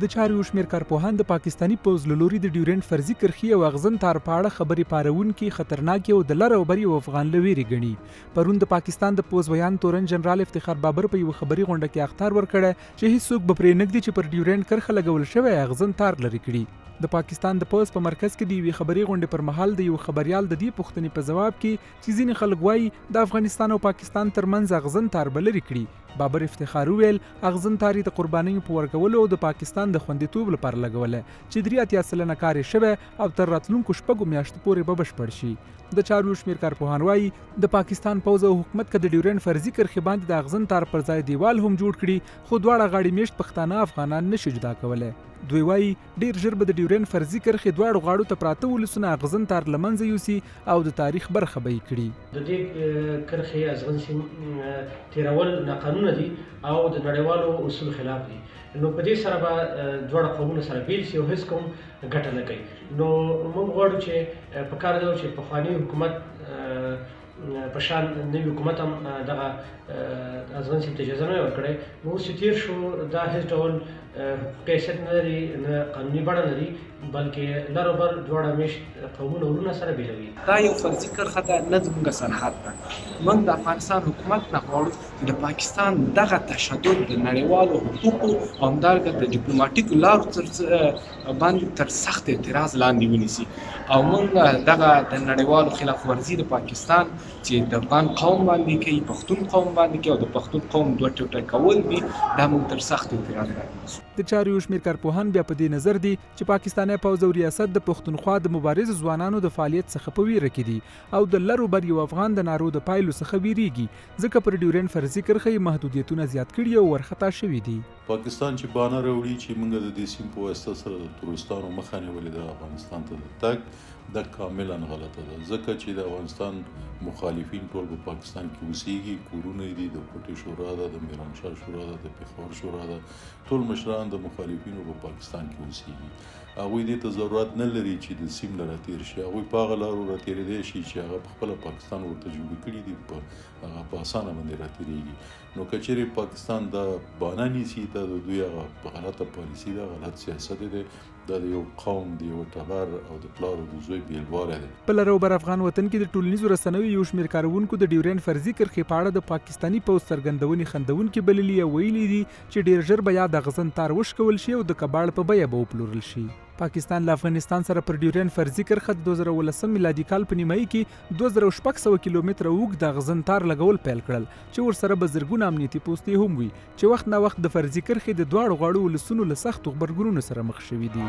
د چارو یو شمېر کارپوهان د پاکستاني پوځ له لوري د ډیورنډ فرضي کرښې او اغزن تار په اړه خبرې پارونکي خطرناکې او د لر او بر یو افغان له ویرې ګڼي. پرون د پاکستان د پوځ ویان تورن جنرال افتخار بابر په یوه خبري غونډه کې اخطار ورکړی چې هیڅوک به پرې نږدي چې پر ډیورنډ کرښه لګول شوی اغزن تار لرې کړي. د پاکستان د پوځ په مرکز کې د یوې خبري غونډې پر مهال د یو خبريال د دې پوښتنې په ځواب کې چې ځینې خلک وایي د افغانستان او پاکستان ترمنځ اغزن تار به لرې کړي، بابر افتخار وویل اغزن تار یې د قربانیو په ورکولو او د پاکستان د خوندیتوب لپاره لګولی چې 83 سلنه کار یې شوی او تر راتلونکو 6 میاشتو پورې به بشپړ شي. د چارو یو شمېر کارپوهان وایي د پاکستان پوځ او حکومت که د ډیورنډ فرضي کرښې باندې د اغزن تار پر ځای دیوال هم جوړ کړي خو دواړه غاړې میشت پښتانه افغانان نشي جدا کولی. دوی وایي ډیر ژر به د ډیورنډ فرضي کرښې دواړو غاړو ته پراته ولسونه اغزن تار له منځه یوسي او د تاریخ برخه به یې کړي. د دې کرښې ازغن سیم تیرول ناقانونه دي او د نړیوالو اصولو خلاف دي. نو په دې سره به دواړه قومونه سره بیل شي او هیڅ کوم ګټه نه کوي. نو موږ غواړو چې په کار ده چې پخواني حکومت په شان نوي حکومت هم دغه ازغن سیم ته اجازه نه ورکړی. نو اوس چې تېر شو دا هیڅ ډول حقوقي حیثیت نه لري، نه قانوني بڼه لري، بلکې لر او بر دواړه میشت قومونه ورونه سره بیلوي. دا یو فرضي کرښه ده، نه زموږ سرحد ده. موږ د افغانستان حکومت نه غواړو چې د پاکستان دغه تشدد د نړیوالو حقوقو او همدارنګه د ډیپلوماټیکو لارو باندې تر سخت اعتراض لاندې ونیسي او موږ دغه د نړیوالو خلاف ورزي د پاکستان چې د افغان قوم باندې کوي، پښتون قوم باندې کوي او د پښتون قوم دوه ټوټه کول دي، دا موږ تر سخت اعتراض لاندې. د چارو یو شمېر کارپوهان بیا په دې نظر دي چې پاکستاني پوځ او ریاست د پښتونخوا د مبارزو ځوانانو د فعالیت څخه په ویره کې دي او د لر او بر یو افغان د نارو د پایلو څخه ویریږي ځکه پر ډیورنډ فرضي کرښې یې محدودیتونه زیات کړي او ورخطا شوي دي. پاکستان چې بانه راوړي چې موږ د دې سیم په واسطه سره د تورستانو مخه نیولې ده افغانستان ته د تګ، دا کاملا غلطه ده ځکه چې د افغانستان مخالفین ټول په پاکستان کې اوسېږي، کورونه دي، د کوټې شورا ده، د میرانشاه شورا ده، د پېښور شورا ده، ټول مشران د مخالفینو په پاکستان کې اوسېږي. هغوی دې ته ضرورت نه لري چې د سیم نه راتېر شي، هغوی په هغه لارو راتېرېدی شي چې هغه په خپله پاکستان ورته جوړې کړي دي، هغه په اسانه باندې راتېرېږي. نو که چېرې پاکستان دا بانه نیسي، دا د دوی هغه غلطه پالیسي ده، غلط سیاست دی، دا د یو قوم د یو ټبر او د پلار او د زوی بیلوالی دی. په لر او بر افغان وطن کې د ټولنیزو رسنیو یو شمېر کاروونکو د ډیورنډ فرضي کرښې په اړه د پاکستاني پوځ څرګندونې خندونکې بللي او ویلي دي چې ډیر ژر به یا د اغزن تار وشکول شي او د کباړ په بیه به وپلورل شي. پاکستان له افغانستان سره پر ډیورنډ فرضي کرښه د 2019 میلادي کال په نیمایي کې 2600 کیلومتره اوږد د اغزن تار لګول پیل کړل چې ورسره به زرګونه امنیتي پوستې هم وي چې وخت نا وخت د فرضي کرښې د دواړو غاړو ولسونو له سختو غبرګونونو سره مخ شوي دي.